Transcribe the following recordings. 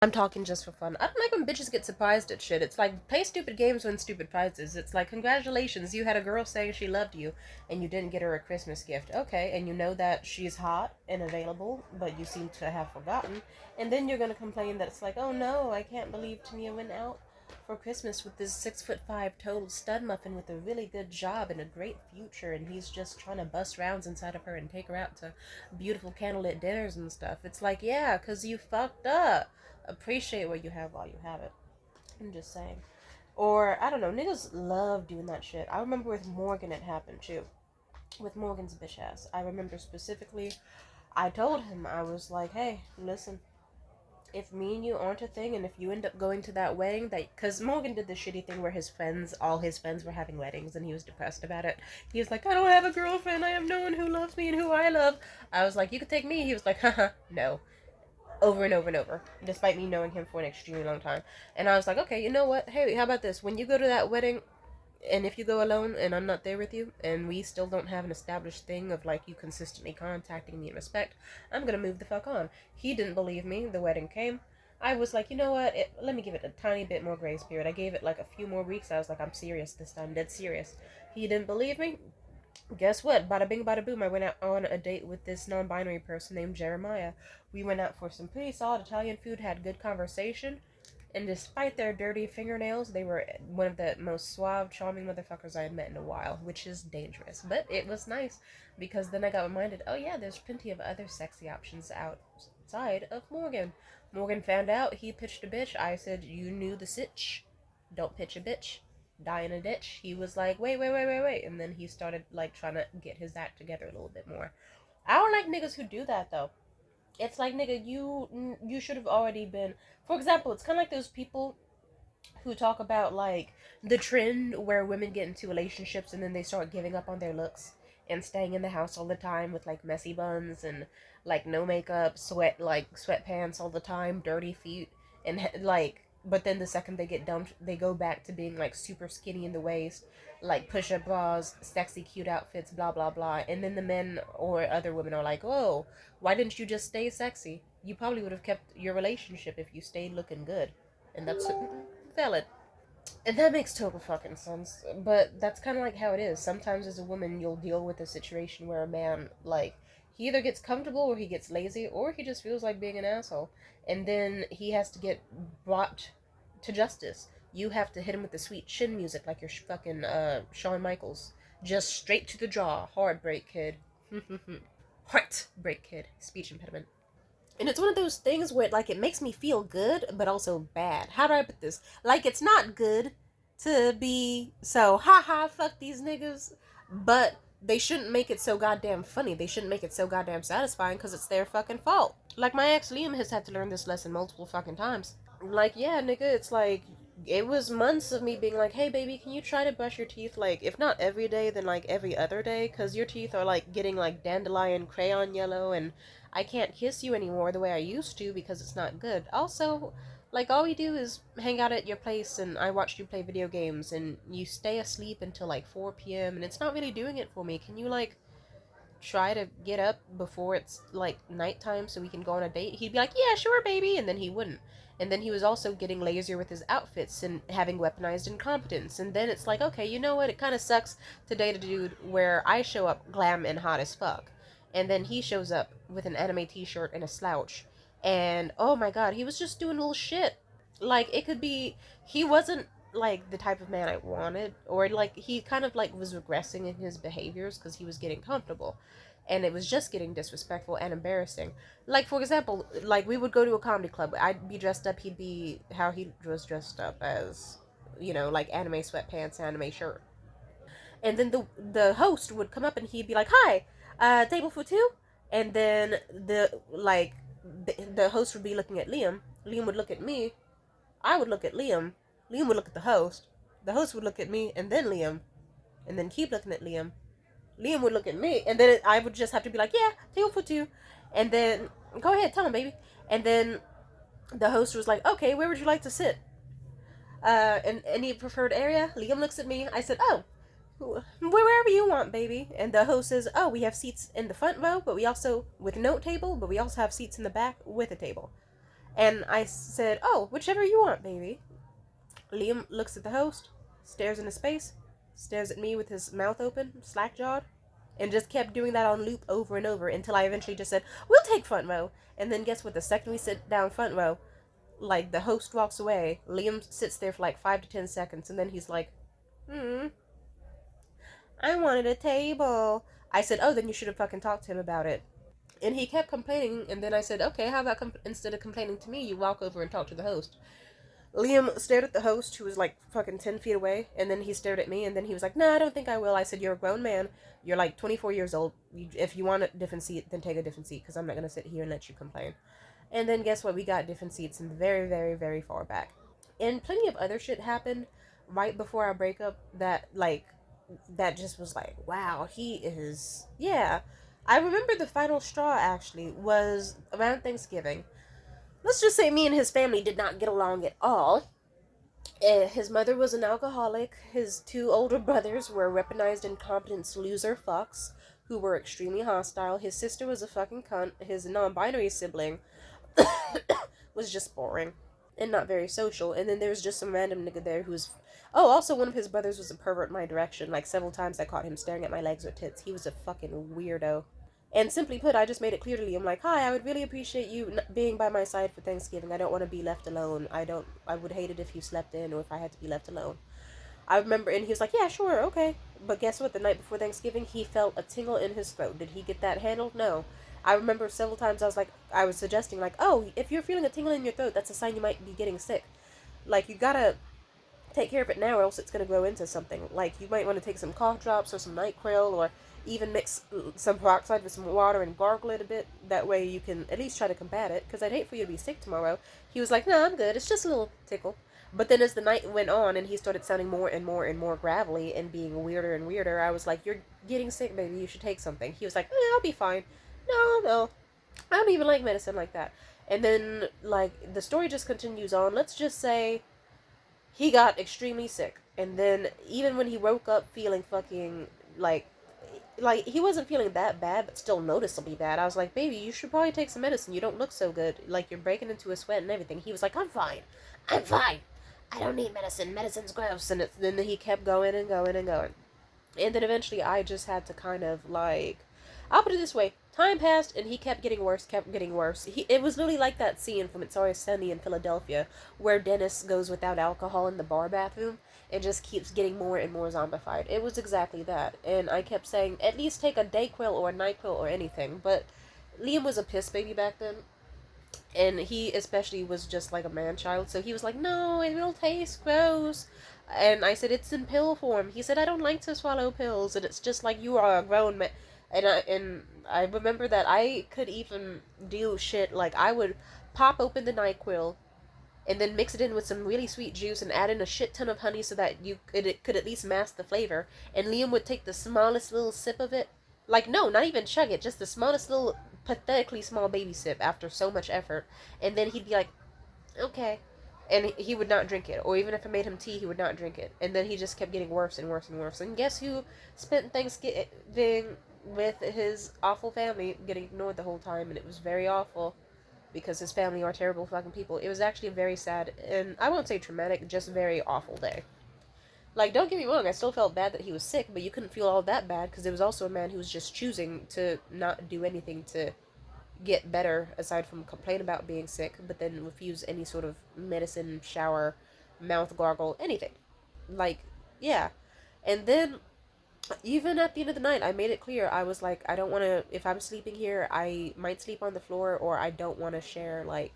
I'm talking just for fun. I don't like when bitches get surprised at shit. It's like, play stupid games, win stupid prizes. It's like, congratulations, you had a girl saying she loved you, and you didn't get her a Christmas gift. Okay, and you know that she's hot and available, but you seem to have forgotten. And then you're gonna complain that it's like, oh no, I can't believe Tania went out for Christmas with this 6'5" total stud muffin with a really good job and a great future, and he's just trying to bust rounds inside of her and take her out to beautiful candlelit dinners and stuff. It's like, yeah, 'cause you fucked up. Appreciate what you have while you have it. I'm just saying. Or, I don't know, niggas love doing that shit. I remember with Morgan it happened too. With Morgan's bitch ass. I remember specifically, I told him, I was like, hey, listen, if me and you aren't a thing, and if you end up going to that wedding, that, because Morgan did this shitty thing where all his friends were having weddings, and he was depressed about it. He was like, I don't have a girlfriend, I have no one who loves me and who I love. I was like, you could take me. He was like, haha, no, over and over and over, despite me knowing him for an extremely long time. And I was like, okay, you know what? Hey, how about this? When you go to that wedding, and if you go alone and I'm not there with you, and we still don't have an established thing of like you consistently contacting me in respect, I'm gonna move the fuck on. He didn't believe me. The wedding came. I was like, you know what? Let me give it a tiny bit more grace period. I gave it like a few more weeks. I was like, I'm serious this time, dead serious. He didn't believe me. Guess what? Bada bing, bada boom. I went out on a date with this non binary person named Jeremiah. We went out for some pretty solid Italian food, had good conversation, and despite their dirty fingernails, they were one of the most suave, charming motherfuckers I had met in a while, which is dangerous. But it was nice because then I got reminded, oh yeah, there's plenty of other sexy options outside of Morgan. Morgan found out, he pitched a bitch. I said, you knew the sitch. Don't pitch a bitch. Die in a ditch. He was like, wait, wait, wait, wait, wait. And then he started like trying to get his act together a little bit more. I don't like niggas who do that though. It's like, nigga, you should have already been. For example, it's kind of like those people who talk about like the trend where women get into relationships and then they start giving up on their looks and staying in the house all the time with like messy buns and like no makeup, sweatpants all the time, dirty feet, and like. But then the second they get dumped, they go back to being like super skinny in the waist, like push-up bras, sexy, cute outfits, blah blah blah. And then the men or other women are like, "Whoa, why didn't you just stay sexy? You probably would have kept your relationship if you stayed looking good." And that's valid. And that makes total fucking sense. But that's kind of like how it is. Sometimes as a woman, you'll deal with a situation where a man, like, he either gets comfortable or he gets lazy or he just feels like being an asshole. And then he has to get brought to justice. You have to hit him with the sweet chin music like you're fucking Shawn Michaels. Just straight to the jaw. Heartbreak kid. Heartbreak kid. Speech impediment. And it's one of those things where like it makes me feel good but also bad. How do I put this? Like it's not good to be so haha fuck these niggas, but they shouldn't make it so goddamn funny. They shouldn't make it so goddamn satisfying because it's their fucking fault. Like my ex Liam has had to learn this lesson multiple fucking times. Like, yeah, nigga, it's like it was months of me being like, hey baby, can you try to brush your teeth like if not every day then like every other day, because your teeth are like getting like dandelion crayon yellow and I can't kiss you anymore the way I used to because it's not good. Also, like all we do is hang out at your place and I watched you play video games and you stay asleep until like 4 p.m. and it's not really doing it for me. Can you like try to get up before it's like nighttime so we can go on a date? He'd be like, yeah, sure, baby, and then he wouldn't. And then he was also getting lazier with his outfits and having weaponized incompetence. And then it's like, okay, you know what? It kind of sucks to date a dude where I show up glam and hot as fuck. And then he shows up with an anime t shirt and a slouch. And oh my god, he was just doing little shit. Like, it could be, he wasn't like the type of man I wanted, or like he kind of like was regressing in his behaviors because he was getting comfortable and it was just getting disrespectful and embarrassing. Like for example, like we would go to a comedy club, I'd be dressed up, he'd be how he was dressed up as, you know, like anime sweatpants, anime shirt. And then the host would come up and he'd be like, hi, table for two. And then the host would be looking at Liam would look at me, I would look at Liam would look at the host would look at me, and then Liam, and then keep looking at Liam would look at me, and then I would just have to be like, yeah, table for two. And then, go ahead, tell him, baby. And then the host was like, okay, where would you like to sit? In any preferred area? Liam looks at me. I said, oh, wherever you want, baby. And the host says, oh, we have seats in the front row, but we also, with a note table, but we also have seats in the back with a table. And I said, oh, whichever you want, baby. Liam looks at the host, stares into space, stares at me with his mouth open, slack jawed, and just kept doing that on loop over and over until I eventually just said, we'll take front row. And then guess what? The second we sit down front row, like the host walks away, Liam sits there for like 5 to 10 seconds, and then he's like, I wanted a table. I said, oh, then you should have fucking talked to him about it. And he kept complaining, and then I said, okay, how about instead of complaining to me, you walk over and talk to the host. Liam stared at the host, who was like fucking 10 feet away, and then he stared at me, and then he was like, nah, I don't think I will. I said, you're a grown man. You're like 24 years old. If you want a different seat, then take a different seat, because I'm not going to sit here and let you complain. And then guess what? We got different seats in the very, very, very far back. And plenty of other shit happened right before our breakup that just was like, wow, he is. Yeah. I remember the final straw actually was around Thanksgiving. Let's just say me and his family did not get along at all. His mother was an alcoholic. His two older brothers were weaponized, incompetent loser fucks who were extremely hostile. His sister was a fucking cunt. His non binary sibling was just boring and not very social. And then there was just some random nigga there who was. Oh, also one of his brothers was a pervert in my direction. Like several times I caught him staring at my legs or tits. He was a fucking weirdo. And simply put, I just made it clear to Liam, like, hi, I would really appreciate you being by my side for Thanksgiving. I don't want to be left alone. I would hate it if you slept in or if I had to be left alone. I remember, and he was like, yeah, sure, okay. But guess what? The night before Thanksgiving, he felt a tingle in his throat. Did he get that handled? No. I remember several times I was suggesting, like, oh, if you're feeling a tingle in your throat, that's a sign you might be getting sick. Like, you gotta take care of it now or else it's going to grow into something. Like, you might want to take some cough drops or some NyQuil or even mix some peroxide with some water and gargle it a bit. That way you can at least try to combat it, because I'd hate for you to be sick tomorrow. He was like, no, I'm good. It's just a little tickle. But then as the night went on and he started sounding more and more and more gravelly and being weirder and weirder, I was like, you're getting sick, baby. You should take something. He was like, I'll be fine. No, no. I don't even like medicine like that. And then, like, the story just continues on. Let's just say he got extremely sick, and then even when he woke up feeling fucking like he wasn't feeling that bad but still noticeably bad, I was like, baby, you should probably take some medicine. You don't look so good, like you're breaking into a sweat and everything. He was like, I'm fine, I don't need medicine's gross. And then he kept going and going and going, and then eventually I just had to kind of like, I'll put it this way, time passed and he kept getting worse, kept getting worse. It was really like that scene from It's Always Sunny in Philadelphia where Dennis goes without alcohol in the bar bathroom and just keeps getting more and more zombified. It was exactly that. And I kept saying, at least take a Dayquil or a NyQuil or anything. But Liam was a piss baby back then. And he especially was just like a man child. So he was like, no, it will taste gross. And I said, it's in pill form. He said, I don't like to swallow pills. And it's just like, you are a grown man. And I remember that I could even do shit like I would pop open the NyQuil and then mix it in with some really sweet juice and add in a shit ton of honey so that it could at least mask the flavor. And Liam would take the smallest little sip of it. Like, no, not even chug it, just the smallest little, pathetically small baby sip after so much effort. And then he'd be like, okay. And he would not drink it. Or even if I made him tea, he would not drink it. And then he just kept getting worse and worse and worse. And guess who spent Thanksgiving with his awful family getting ignored the whole time? And it was very awful because his family are terrible fucking people. It was actually a very sad, and I won't say traumatic, just very awful day. Like, don't get me wrong, I still felt bad that he was sick, but you couldn't feel all that bad because there was also a man who was just choosing to not do anything to get better aside from complain about being sick, but then refuse any sort of medicine, shower, mouth gargle, anything. Like, yeah. And then even at the end of the night, I made it clear. I was like, I don't want to, if I'm sleeping here, I might sleep on the floor, or I don't want to share, like,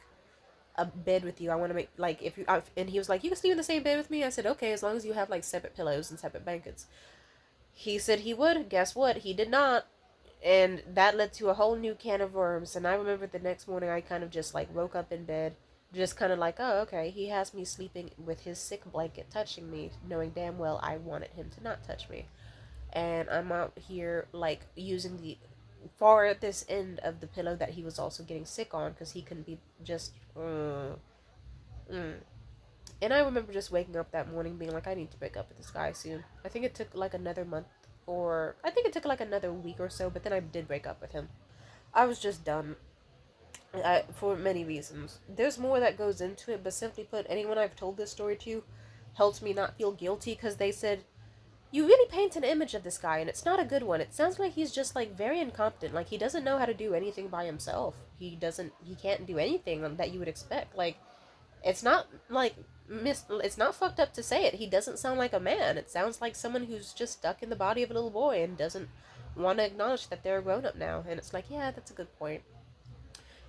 a bed with you. I want to make, like, if you, and he was like, you can sleep in the same bed with me. I said, okay, as long as you have, like, separate pillows and separate blankets. He said he would. Guess what? He did not. And that led to a whole new can of worms. And I remember the next morning, I kind of just, like, woke up in bed, just kind of like, oh, okay, he has me sleeping with his sick blanket touching me, knowing damn well I wanted him to not touch me. And I'm out here like using the far at this end of the pillow that he was also getting sick on because he couldn't be just. Mm. And I remember just waking up that morning being like, I need to break up with this guy soon. I think it took like another month, or I think it took like another week or so, but then I did break up with him. I was just done. For many reasons. There's more that goes into it, but simply put, anyone I've told this story to helps me not feel guilty because they said, you really paint an image of this guy, and it's not a good one. It sounds like he's just, like, very incompetent. Like, he doesn't know how to do anything by himself. He can't do anything that you would expect. Like, it's not, like, it's not fucked up to say it. He doesn't sound like a man. It sounds like someone who's just stuck in the body of a little boy and doesn't want to acknowledge that they're a grown up now. And it's like, yeah, that's a good point.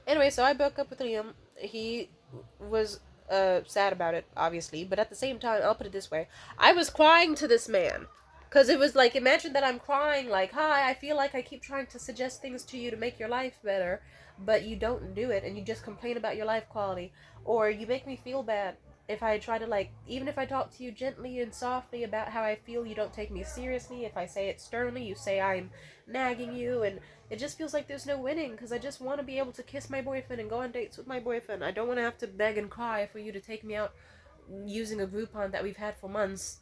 Anyway, so I broke up with Liam. He was sad about it, obviously, but at the same time, I'll put it this way: I was crying to this man. Because it was like, imagine that I'm crying, like, hi, I feel like I keep trying to suggest things to you to make your life better, but you don't do it, and you just complain about your life quality. Or you make me feel bad if I try to, like, even if I talk to you gently and softly about how I feel, you don't take me seriously. If I say it sternly, you say I'm nagging you, and it just feels like there's no winning because I just want to be able to kiss my boyfriend and go on dates with my boyfriend. I don't want to have to beg and cry for you to take me out using a Groupon that we've had for months.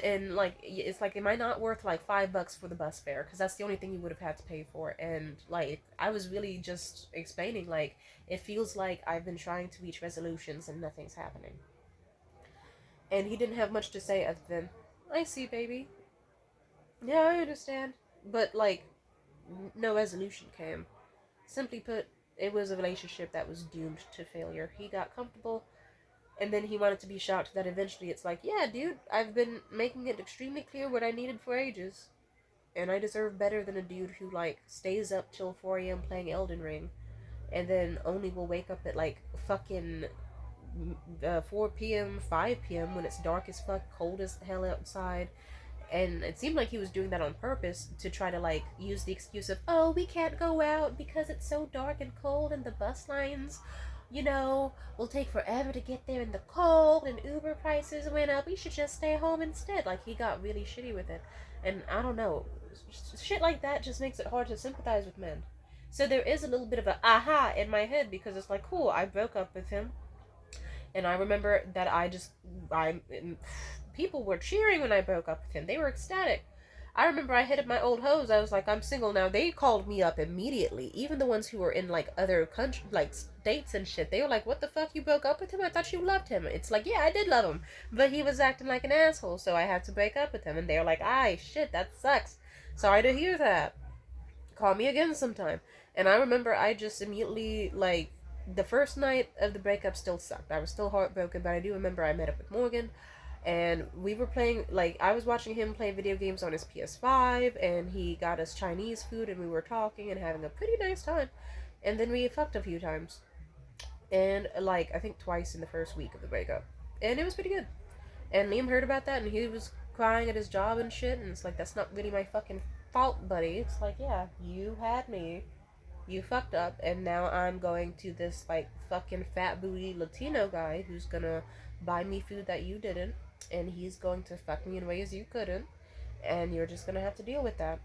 And like, it's like, am I not worth like $5 for the bus fare? Because that's the only thing you would have had to pay for. And like, I was really just explaining, like, it feels like I've been trying to reach resolutions and nothing's happening. And he didn't have much to say other than, I see, baby. Yeah, I understand. But like, no resolution came. Simply put, it was a relationship that was doomed to failure. He got comfortable, and then he wanted to be shocked that eventually it's like, yeah, dude, I've been making it extremely clear what I needed for ages. And I deserve better than a dude who, like, stays up till 4 a.m. playing Elden Ring, and then only will wake up at, like, fucking 4 p.m., 5 p.m. when it's dark as fuck, cold as hell outside, and it seemed like he was doing that on purpose to try to like use the excuse of, oh, we can't go out because it's so dark and cold and the bus lines, will take forever to get there in the cold and Uber prices went up, we should just stay home instead. Like, he got really shitty with it. And I don't know, shit like that just makes it hard to sympathize with men. So there is a little bit of a aha in my head because it's like, cool, I broke up with him, and I remember that I people were cheering when I broke up with him. They were ecstatic. I remember I hit up my old hoes. I was like, I'm single now. They called me up immediately. Even the ones who were in like other country, like states and shit. They were like, "What the fuck? You broke up with him? I thought you loved him." It's like, yeah, I did love him, but he was acting like an asshole, so I had to break up with him. And they were like, "Ay, shit, that sucks. Sorry to hear that. Call me again sometime." And I remember I just immediately, like, the first night of the breakup still sucked. I was still heartbroken, but I do remember I met up with Morgan, and we were playing, like, I was watching him play video games on his PS5, and he got us Chinese food, and we were talking and having a pretty nice time. And then we fucked a few times. And, like, I think twice in the first week of the breakup. And it was pretty good. And Liam heard about that, and he was crying at his job and shit, and it's like, that's not really my fucking fault, buddy. It's like, yeah, you had me, you fucked up, and now I'm going to this, like, fucking fat booty Latino guy who's gonna buy me food that you didn't, and he's going to fuck me in ways you couldn't, and you're just gonna have to deal with that.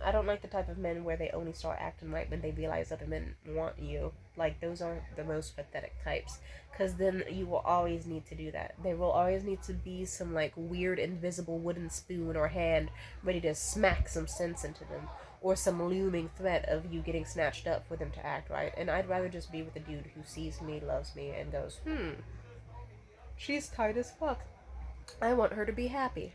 I don't like the type of men where they only start acting right when they realize other men want you. Like, those are the most pathetic types. Because then you will always need to do that. There will always need to be some, like, weird invisible wooden spoon or hand ready to smack some sense into them. Or some looming threat of you getting snatched up for them to act right. And I'd rather just be with a dude who sees me, loves me, and goes, she's tight as fuck. I want her to be happy.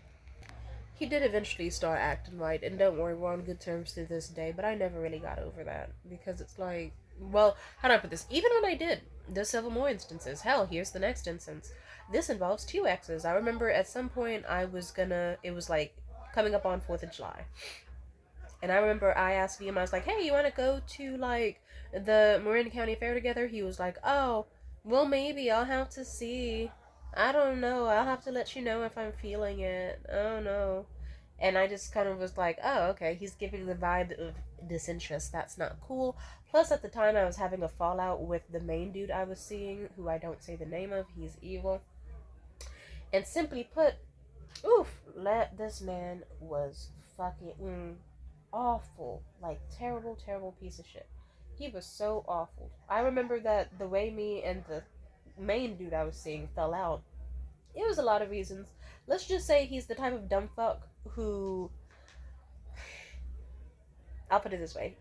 He did eventually start acting right, and don't worry, we're on good terms to this day, but I never really got over that, because it's like, well, how do I put this? Even when I did, there's several more instances. Hell, here's the next instance. This involves two exes. I remember at some point it was like coming up on 4th of July. And I remember I asked him, I was like, hey, you want to go to, like, the Marin County Fair together? He was like, oh, well, maybe. I'll have to see. I don't know. I'll have to let you know if I'm feeling it. Oh, no. And I just kind of was like, oh, okay. He's giving the vibe of disinterest. That's not cool. Plus, at the time, I was having a fallout with the main dude I was seeing, who I don't say the name of. He's evil. And simply put, oof, this man was fucking awful. Like, terrible, terrible piece of shit. He was so awful. I remember that the way me and the main dude I was seeing fell out, it was a lot of reasons. Let's just say he's the type of dumb fuck who, I'll put it this way.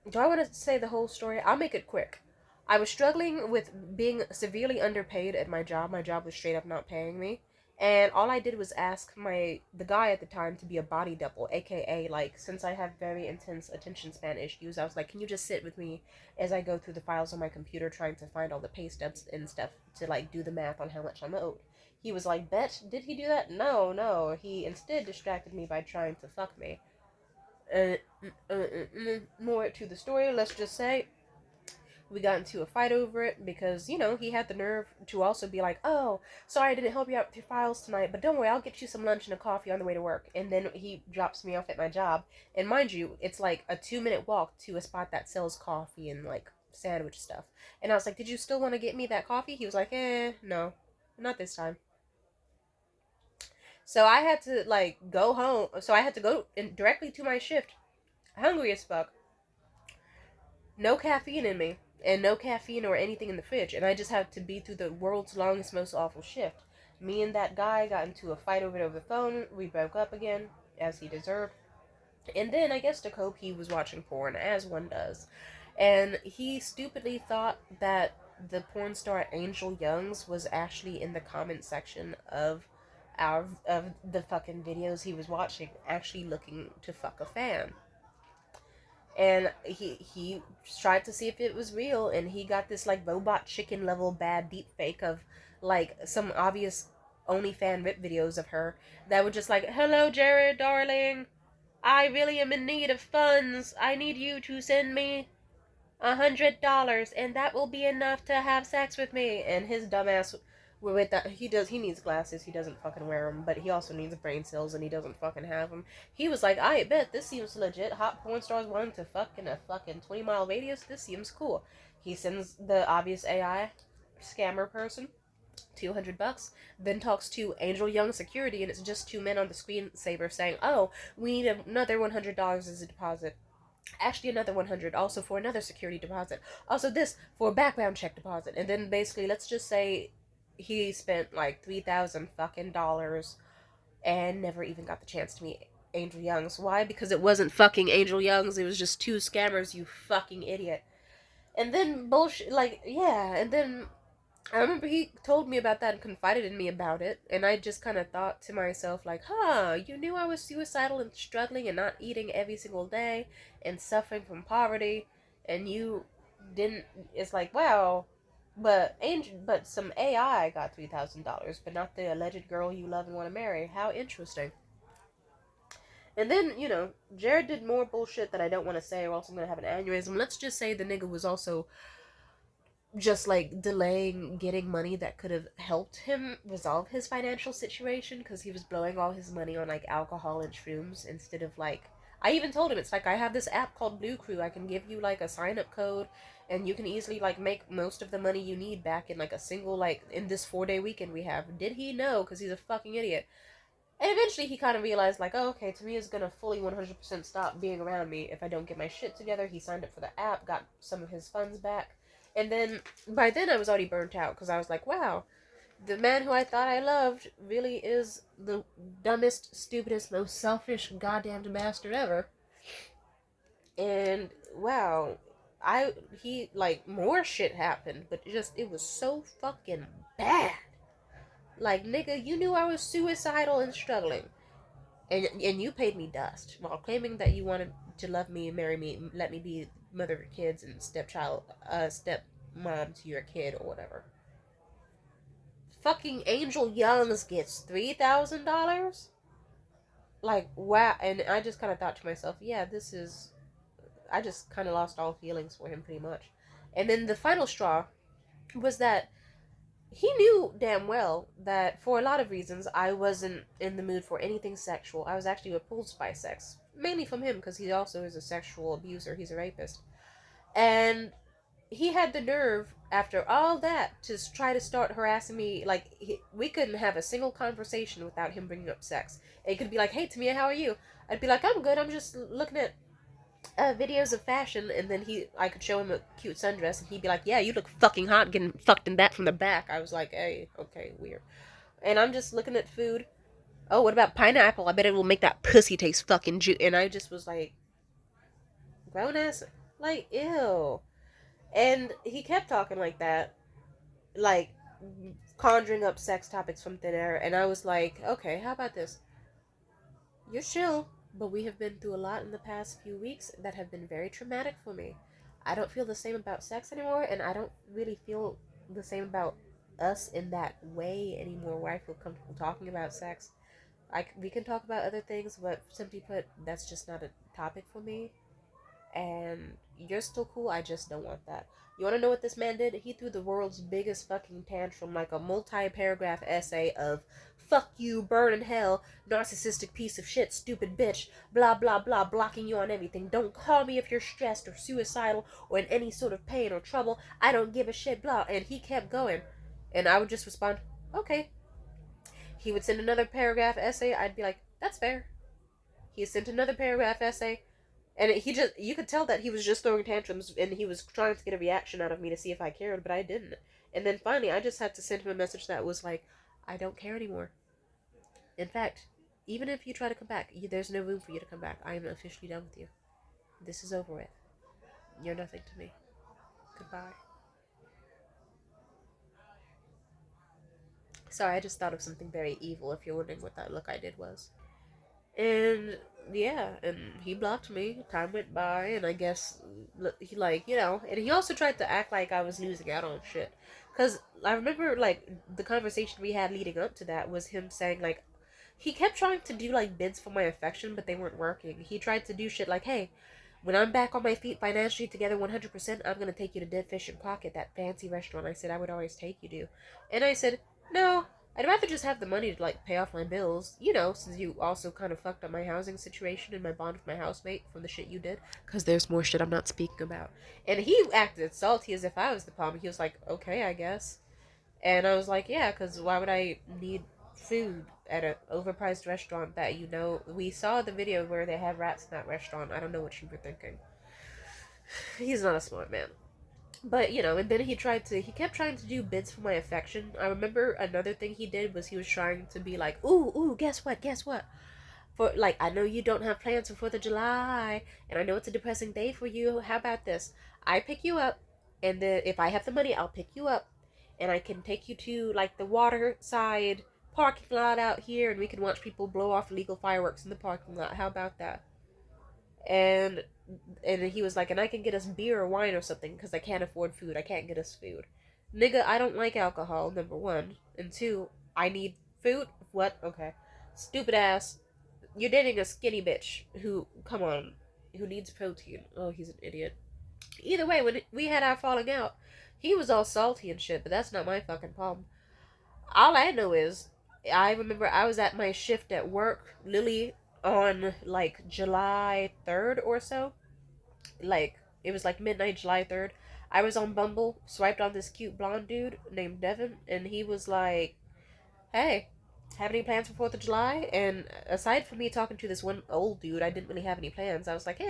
Do I want to say the whole story? I'll make it quick. I was struggling with being severely underpaid at my job. My job was straight up not paying me. And all I did was ask the guy at the time to be a body double, aka like since I have very intense attention span issues, I was like, "Can you just sit with me as I go through the files on my computer trying to find all the pay stubs and stuff to like do the math on how much I'm owed?" He was like, "Bet, did he do that?" No, no. He instead distracted me by trying to fuck me. Uh, More to the story, let's just say we got into a fight over it because, he had the nerve to also be like, "Oh, sorry I didn't help you out with your files tonight, but don't worry, I'll get you some lunch and a coffee on the way to work." And then he drops me off at my job. And mind you, it's like a 2-minute walk to a spot that sells coffee and like sandwich stuff. And I was like, "Did you still want to get me that coffee?" He was like, no, not this time. So I had to like go home. So I had to go directly to my shift, hungry as fuck, no caffeine in me, and no caffeine or anything in the fridge, and I just had to be through the world's longest, most awful shift. Me and that guy got into a fight over the phone. We broke up again, as he deserved. And then I guess to cope, he was watching porn, as one does. And he stupidly thought that the porn star Angel Youngs was actually in the comment section of the fucking videos he was watching, actually looking to fuck a fan. And he tried to see if it was real, and he got this like robot chicken level bad deep fake of like some obvious OnlyFan rip videos of her that were just like, "Hello, Jared, darling. I really am in need of funds. I need you to send me $100, and that will be enough to have sex with me." And his dumbass, with that, he needs glasses. He doesn't fucking wear them, but he also needs brain cells, and he doesn't fucking have them. He was like, "I bet this seems legit. Hot porn stars wanting to fuck in a fucking 20-mile radius. This seems cool." He sends the obvious AI scammer person $200, then talks to Angel Young security, and it's just two men on the screensaver saying, "Oh, we need another $100 as a deposit. Actually, another 100 also for another security deposit. Also this for a background check deposit." And then basically, let's just say he spent like 3,000 fucking dollars and never even got the chance to meet Angel Youngs. Why? Because it wasn't fucking Angel Youngs. It was just two scammers, you fucking idiot. And then bullshit, like, yeah, and then I remember he told me about that and confided in me about it, and I just kind of thought to myself, like, "Huh, you knew I was suicidal and struggling and not eating every single day and suffering from poverty, and you didn't." It's like, wow, but some AI got $3,000, but not the alleged girl you love and want to marry. How interesting. And then, Jared did more bullshit that I don't want to say, or else I'm gonna have an aneurysm. Let's just say the nigga was also just like delaying getting money that could have helped him resolve his financial situation because he was blowing all his money on like alcohol and shrooms instead of like, I even told him, it's like, "I have this app called Blue Crew. I can give you like a sign up code and you can easily like make most of the money you need back in like a single, like in this 4-day weekend we have." Did he know? Because he's a fucking idiot. And eventually he kind of realized, like, "Oh, okay, Tamia is gonna fully 100% stop being around me if I don't get my shit together." He signed up for the app, got some of his funds back. And then, by then, I was already burnt out because I was like, "Wow, the man who I thought I loved really is the dumbest, stupidest, most selfish, goddamned bastard ever." And, wow, like, more shit happened, but it was so fucking bad. Like, nigga, you knew I was suicidal and struggling. And you paid me dust while claiming that you wanted to love me, marry me, let me be mother of your kids and step mom to your kid or whatever. Fucking Angel Youngs gets $3,000. Like, wow. And I just kind of thought to myself, yeah, this is. I just kind of lost all feelings for him pretty much. And then the final straw was that he knew damn well that for a lot of reasons I wasn't in the mood for anything sexual. I was actually repulsed by sex, mainly from him because he also is a sexual abuser. He's a rapist, and he had the nerve after all that to try to start harassing me. Like, we couldn't have a single conversation without him bringing up sex. It could be like, "Hey, Tamia, how are you?" I'd be like, "I'm good. I'm just looking at videos of fashion," and then I could show him a cute sundress, and he'd be like, "Yeah, you look fucking hot getting fucked in that from the back." I was like, "Hey, okay, weird." And I'm just looking at food. "Oh, what about pineapple? I bet it will make that pussy taste fucking And I just was like, grown ass. Like, ew. And he kept talking like that, like conjuring up sex topics from thin air. And I was like, okay, how about this? You're chill, but we have been through a lot in the past few weeks that have been very traumatic for me. I don't feel the same about sex anymore, and I don't really feel the same about us in that way anymore where I feel comfortable talking about sex. We can talk about other things, but simply put, that's just not a topic for me. And you're still cool, I just don't want that. You want to know what this man did? He threw the world's biggest fucking tantrum, like a multi-paragraph essay of fuck you, burn in hell, narcissistic piece of shit, stupid bitch, blah blah blah, blocking you on everything. Don't call me if you're stressed or suicidal or in any sort of pain or trouble. I don't give a shit, blah. And he kept going. And I would just respond, okay. He would send another paragraph essay, I'd be like, that's fair. He sent another paragraph essay, and he just, you could tell that he was just throwing tantrums and he was trying to get a reaction out of me to see if I cared, but I didn't. And then finally, I just had to send him a message that was like, I don't care anymore. In fact, even if you try to come back, there's no room for you to come back. I am officially done with you. This is over with. You're nothing to me. Goodbye. Sorry, I just thought of something very evil if you're wondering what that look I did was. And yeah, and he blocked me. Time went by, and I guess he, like, and he also tried to act like I was losing out on shit. Cause I remember, like, the conversation we had leading up to that was him saying, like, he kept trying to do like bids for my affection, but they weren't working. He tried to do shit like, hey, when I'm back on my feet financially together 100%, I'm gonna take you to Dead Fish and Pocket, that fancy restaurant I said I would always take you to. And I said, no, I'd rather just have the money to like pay off my bills, since you also kind of fucked up my housing situation and my bond with my housemate from the shit you did. Because there's more shit I'm not speaking about. And he acted salty as if I was the problem. He was like, okay, I guess. And I was like, yeah, because why would I need food at an overpriced restaurant that we saw the video where they have rats in that restaurant. I don't know what you were thinking. He's not a smart man. But, and then he kept trying to do bids for my affection. I remember another thing he did was he was trying to be like, ooh, guess what? For, like, I know you don't have plans for 4th of July, and I know it's a depressing day for you. How about this? I pick you up, and then if I have the money, I'll pick you up, and I can take you to, like, the water side parking lot out here, and we can watch people blow off illegal fireworks in the parking lot. How about that? And he was like, and I can get us beer or wine or something because I can't afford food. I can't get us food. Nigga, I don't like alcohol, number one. And two, I need food? What? Okay. Stupid ass. You're dating a skinny bitch who, come on, who needs protein. Oh, he's an idiot. Either way, when we had our falling out, he was all salty and shit, but that's not my fucking problem. All I know is, I remember I was at my shift at work, Lily, on like July 3rd or so. Like, it was like midnight July 3rd. I was on Bumble, swiped on this cute blonde dude named Devin, and he was like, hey, have any plans for 4th of July? And aside from me talking to this one old dude, I didn't really have any plans. I was like,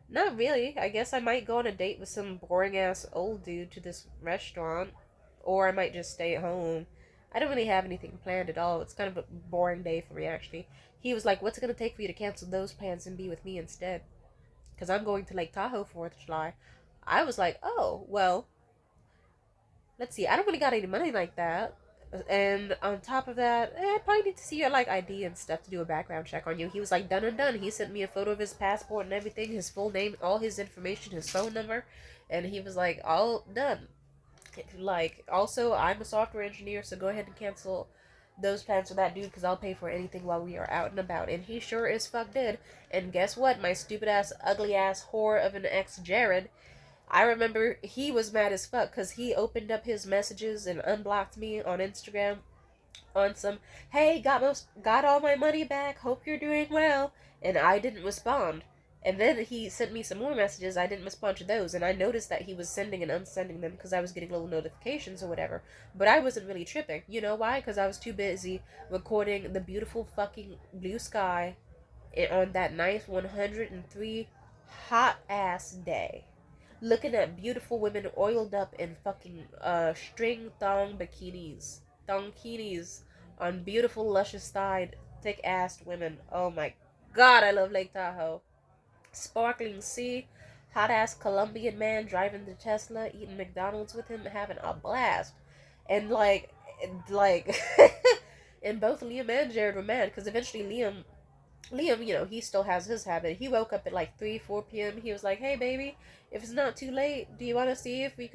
not really. I guess I might go on a date with some boring ass old dude to this restaurant, or I might just stay at home. I don't really have anything planned at all. It's kind of a boring day for me, actually. He was like, what's it going to take for you to cancel those plans and be with me instead? Because I'm going to Lake Tahoe 4th of July. I was like, oh, well, let's see. I don't really got any money like that. And on top of that, I probably need to see your like ID and stuff to do a background check on you. He was like, done and done. He sent me a photo of his passport and everything, his full name, all his information, his phone number, and he was like, all done. Like, also, I'm a software engineer, so go ahead and cancel those plans for that dude because I'll pay for anything while we are out and about. And he sure as fuck did. And guess what? My stupid ass, ugly ass whore of an ex, Jared, I remember he was mad as fuck because he opened up his messages and unblocked me on Instagram on some, hey, got all my money back, hope you're doing well, and I didn't respond. And then he sent me some more messages, I didn't respond to those, and I noticed that he was sending and unsending them because I was getting little notifications or whatever. But I wasn't really tripping. You know why? Because I was too busy recording the beautiful fucking blue sky on that nice 103 hot ass day. Looking at beautiful women oiled up in fucking string thonginis on beautiful luscious thighed thick assed women. Oh my god, I love Lake Tahoe. Sparkling sea, hot ass Colombian man driving the Tesla, eating McDonald's with him, having a blast. And like, and both Liam and Jared were mad because eventually Liam, he still has his habit. He woke up at like 3, 4 p.m. He was like, "Hey, baby, if it's not too late, do you want to see if you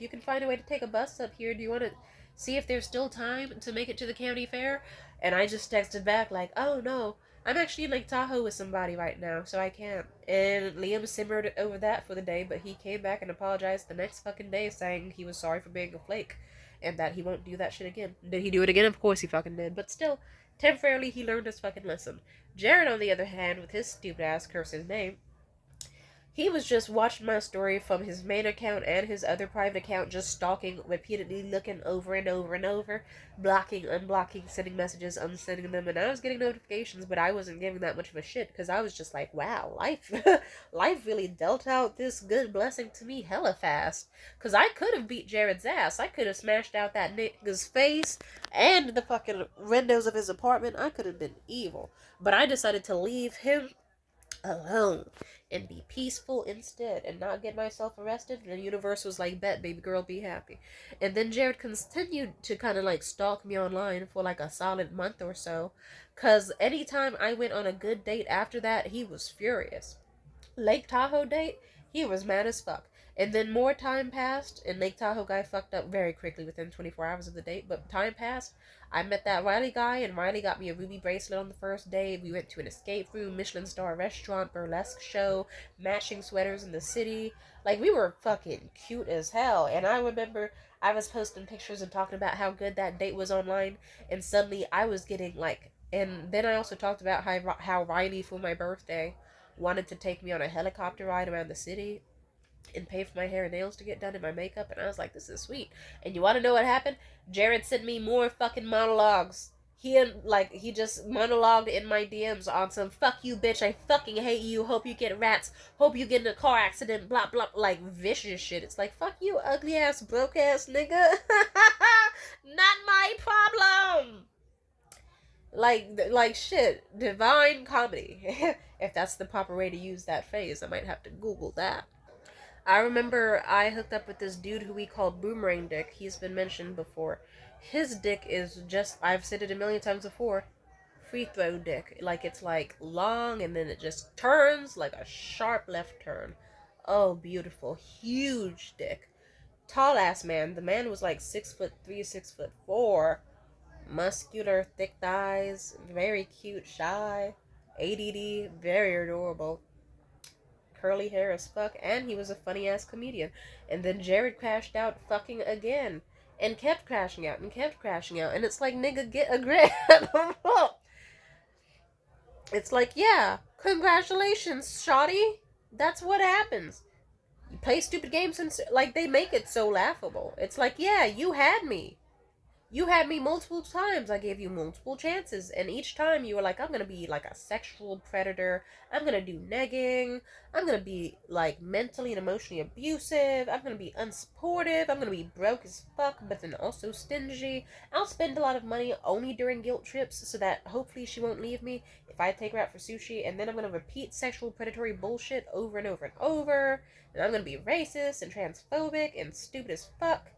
can find a way to take a bus up here? Do you want to see if there's still time to make it to the county fair?" And I just texted back like, "Oh no, I'm actually in Lake Tahoe with somebody right now, so I can't." And Liam simmered over that for the day, but he came back and apologized the next fucking day, saying he was sorry for being a flake, and that he won't do that shit again. Did he do it again? Of course he fucking did, but still. Temporarily, he learned his fucking lesson. Jared, on the other hand, with his stupid ass curse his name, he was just watching my story from his main account and his other private account, just stalking, repeatedly looking over and over and over, blocking, unblocking, sending messages, unsending them, and I was getting notifications, but I wasn't giving that much of a shit, because I was just like, wow, life, life really dealt out this good blessing to me hella fast, because I could have beat Jared's ass, I could have smashed out that nigga's face, and the fucking windows of his apartment, I could have been evil, but I decided to leave him alone and be peaceful instead and not get myself arrested. And the universe was like, "Bet, baby girl, be happy." And then Jared continued to kind of like stalk me online for like a solid month or so, because anytime I went on a good date after that, he was furious. Lake Tahoe date, he was mad as fuck. And then more time passed, and Lake Tahoe guy fucked up very quickly within 24 hours of the date. But time passed. I met that Riley guy, and Riley got me a ruby bracelet on the first day. We went to an escape room, Michelin star restaurant, burlesque show, matching sweaters in the city. Like, we were fucking cute as hell. And I remember I was posting pictures and talking about how good that date was online, and suddenly I was getting like. And then I also talked about how Riley, for my birthday, wanted to take me on a helicopter ride around the city and pay for my hair and nails to get done and my makeup, and I was like, this is sweet. And you want to know what happened? Jared sent me more fucking monologues. He just monologued in my DMs on some "fuck you bitch, I fucking hate you, hope you get rats, hope you get in a car accident, blah blah," like vicious shit. It's like, fuck you, ugly ass broke ass nigga. Not my problem. Like shit, divine comedy. If that's the proper way to use that phrase, I might have to Google that. I remember I hooked up with this dude who we call Boomerang Dick. He's been mentioned before. His dick is just, I've said it a million times before, free throw dick. Like, it's like long and then it just turns like a sharp left turn. Oh, beautiful. Huge dick. Tall ass man. The man was like 6'3", 6'4". Muscular, thick thighs, very cute, shy, ADD, very adorable, curly hair as fuck, and he was a funny ass comedian. And then Jared crashed out fucking again, and kept crashing out, and kept crashing out, and it's like, nigga, get a grip. It's like, yeah, congratulations, shawty. That's what happens. You play stupid games and, like, they make it so laughable. It's like, yeah, you had me. You had me multiple times. I gave you multiple chances. And each time you were like, I'm going to be like a sexual predator. I'm going to do negging. I'm going to be like mentally and emotionally abusive. I'm going to be unsupportive. I'm going to be broke as fuck, but then also stingy. I'll spend a lot of money only during guilt trips so that hopefully she won't leave me if I take her out for sushi. And then I'm going to repeat sexual predatory bullshit over and over and over. And I'm going to be racist and transphobic and stupid as fuck.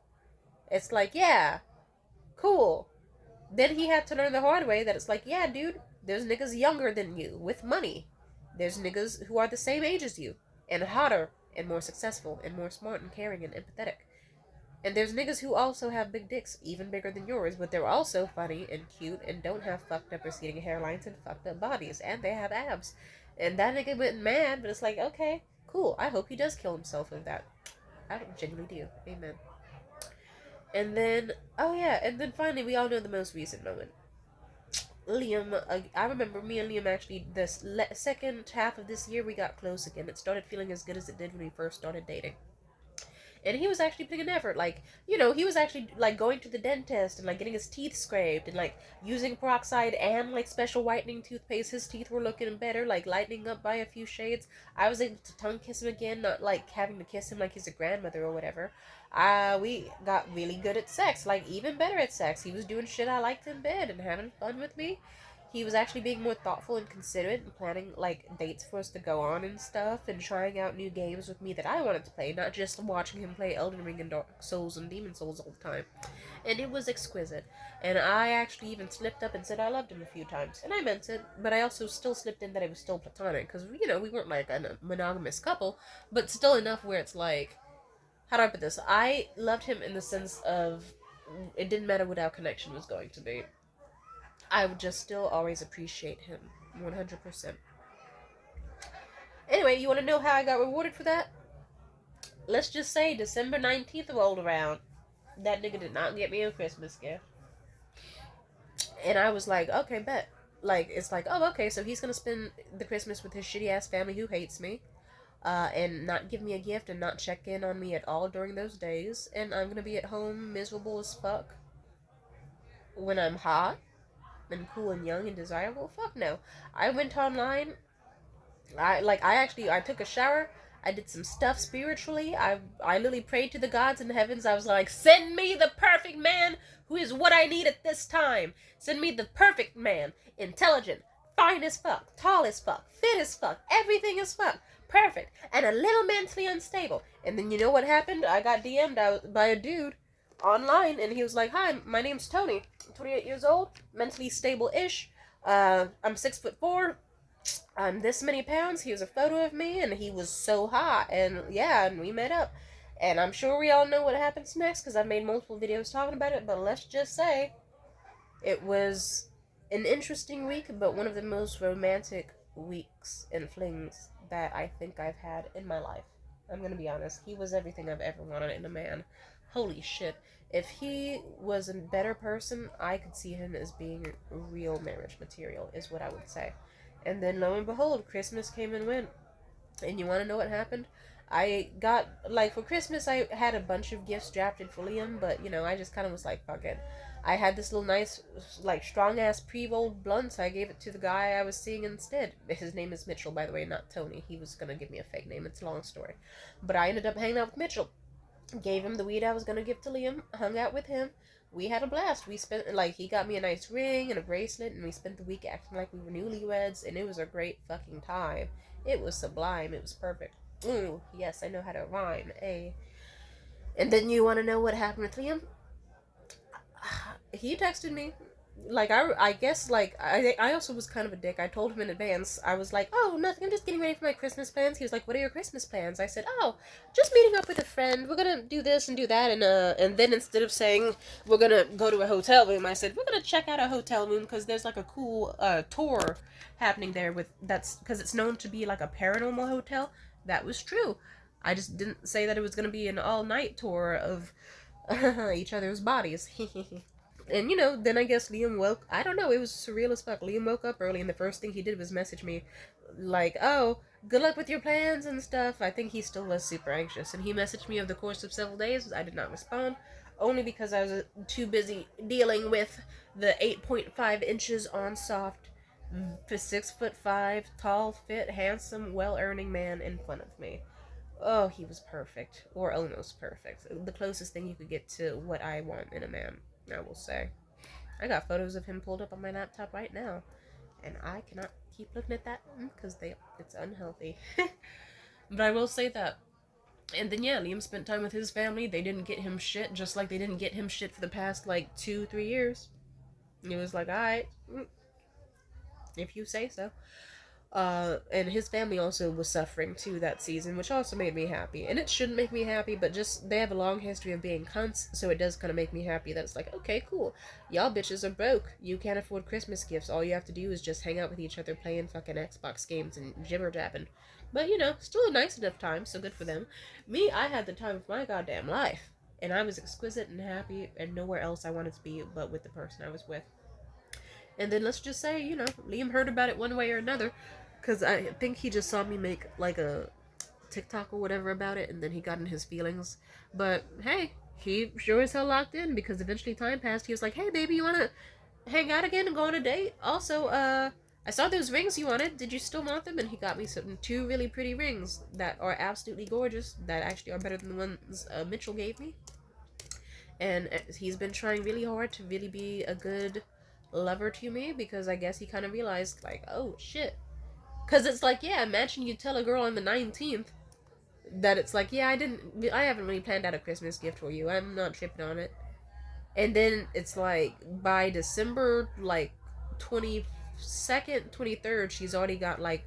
It's like, yeah. Cool. Then he had to learn the hard way that it's like, yeah, dude, there's niggas younger than you with money. There's niggas who are the same age as you and hotter and more successful and more smart and caring and empathetic. And there's niggas who also have big dicks, even bigger than yours, but they're also funny and cute and don't have fucked up receding hairlines and fucked up bodies, and they have abs. And that nigga went mad, but it's like, okay, cool. I hope he does kill himself with that. I genuinely do. Amen. And then, oh yeah, and then finally, we all know the most recent moment. Liam, I remember me and Liam actually, this second half of this year, we got close again. It started feeling as good as it did when we first started dating. And he was actually putting an effort, like, he was actually, like, going to the dentist and, like, getting his teeth scraped and, like, using peroxide and, like, special whitening toothpaste. His teeth were looking better, like, lightening up by a few shades. I was able to tongue kiss him again, not, like, having to kiss him like he's a grandmother or whatever. We got really good at sex, like, even better at sex. He was doing shit I liked in bed and having fun with me. He was actually being more thoughtful and considerate and planning like dates for us to go on and stuff, and trying out new games with me that I wanted to play, not just watching him play Elden Ring and Dark Souls and Demon Souls all the time. And it was exquisite. And I actually even slipped up and said I loved him a few times, and I meant it. But I also still slipped in that it was still platonic, because we weren't like a monogamous couple, but still enough where it's like, how do I put this? I loved him in the sense of it didn't matter what our connection was going to be. I would just still always appreciate him 100%. Anyway, you want to know how I got rewarded for that? Let's just say December 19th rolled around. That nigga did not get me a Christmas gift. And I was like, okay, bet. Like, it's like, oh, okay, so he's gonna spend the Christmas with his shitty ass family who hates me, and not give me a gift and not check in on me at all during those days. And I'm gonna be at home miserable as fuck when I'm hot and cool and young and desirable. Fuck no. I went online. I took a shower. I did some stuff spiritually. I literally prayed to the gods in the heavens. I was like, send me the perfect man who is what I need at this time. Send me the perfect man. Intelligent, fine as fuck, tall as fuck, fit as fuck, everything as fuck. Perfect. And a little mentally unstable. And then you know what happened? I got DM'd out by a dude online, and he was like, hi, my name's Tony. I'm 28 years old, mentally stable-ish. I'm 6'4". I'm this many pounds. He was a photo of me, and he was so hot. And yeah, and we met up. And I'm sure we all know what happens next, because I've made multiple videos talking about it. But let's just say it was an interesting week, but one of the most romantic weeks and flings that I think I've had in my life. I'm gonna be honest. He was everything I've ever wanted in a man. Holy shit. If he was a better person, I could see him as being real marriage material, is what I would say. And then lo and behold, Christmas came and went. And you want to know what happened? I got, like, for Christmas, I had a bunch of gifts drafted for Liam, but, I just kind of was like, fuck it. I had this little nice, like, strong-ass pre-rolled blunt, so I gave it to the guy I was seeing instead. His name is Mitchell, by the way, not Tony. He was going to give me a fake name. It's a long story. But I ended up hanging out with Mitchell. Gave him the weed I was going to give to Liam. Hung out with him. We had a blast. We spent, like, he got me a nice ring and a bracelet, and we spent the week acting like we were newlyweds, and it was a great fucking time. It was sublime. It was perfect. Ooh, yes, I know how to rhyme. Eh? And then you want to know what happened with Liam? He texted me. Like, I guess, like, I also was kind of a dick. I told him in advance. I was like, oh, nothing, I'm just getting ready for my Christmas plans. He was like, what are your Christmas plans? I said, oh, just meeting up with a friend. We're gonna do this and do that. And then instead of saying, we're gonna go to a hotel room, I said, we're gonna check out a hotel room because there's, like, a cool, tour happening there because it's known to be, like, a paranormal hotel. That was true. I just didn't say that it was gonna be an all-night tour of each other's bodies. And, then I guess Liam woke... I don't know, it was surreal as fuck. Liam woke up early, and the first thing he did was message me, like, oh, good luck with your plans and stuff. I think he still was super anxious. And he messaged me over the course of several days. I did not respond, only because I was too busy dealing with the 8.5 inches on soft, 6'5", tall, fit, handsome, well-earning man in front of me. Oh, he was perfect. Or almost perfect. The closest thing you could get to what I want in a man, I will say. I got photos of him pulled up on my laptop right now, and I cannot keep looking at that because it's unhealthy. But I will say that. And then, yeah, Liam spent time with his family. They didn't get him shit, just like they didn't get him shit for the past, 2-3 years. It was like, alright, if you say so. And his family also was suffering too that season, which also made me happy. And it shouldn't make me happy, but just they have a long history of being cunts, so it does kind of make me happy that it's like, okay, cool. Y'all bitches are broke. You can't afford Christmas gifts. All you have to do is just hang out with each other playing fucking Xbox games and jibber jabbing. But, still a nice enough time, so good for them. Me, I had the time of my goddamn life. And I was exquisite and happy, and nowhere else I wanted to be but with the person I was with. And then let's just say, Liam heard about it one way or another, because I think he just saw me make, like, a TikTok or whatever about it, and then he got in his feelings. But, hey, he sure as hell locked in, because eventually time passed. He was like, hey, baby, you want to hang out again and go on a date? Also, I saw those rings you wanted. Did you still want them? And he got me two really pretty rings that are absolutely gorgeous, that actually are better than the ones Mitchell gave me. And he's been trying really hard to really be a good lover to me, because I guess he kind of realized, like, oh shit. Because it's like, yeah, imagine you tell a girl on the 19th that it's like, yeah, I haven't really planned out a Christmas gift for you. I'm not tripping on it. And then it's like, by December, like, 22nd, 23rd, she's already got, like,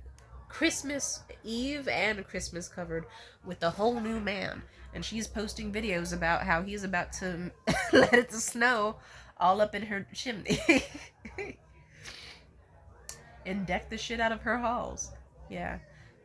Christmas Eve and Christmas covered with a whole new man. And she's posting videos about how he's about to let it snow all up in her chimney. And deck the shit out of her halls. Yeah.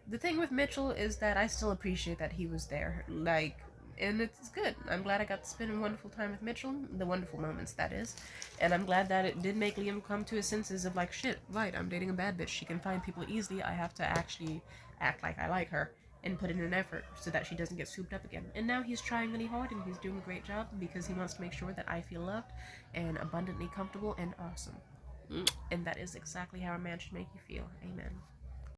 The thing with Mitchell is that I still appreciate that he was there. Like, and it's good. I'm glad I got to spend a wonderful time with Mitchell. The wonderful moments, that is. And I'm glad that it did make Liam come to his senses of, like, shit, right, I'm dating a bad bitch. She can find people easily. I have to actually act like I like her and put in an effort so that she doesn't get souped up again. And now he's trying really hard and he's doing a great job because he wants to make sure that I feel loved and abundantly comfortable and awesome. And that is exactly how a man should make you feel. Amen.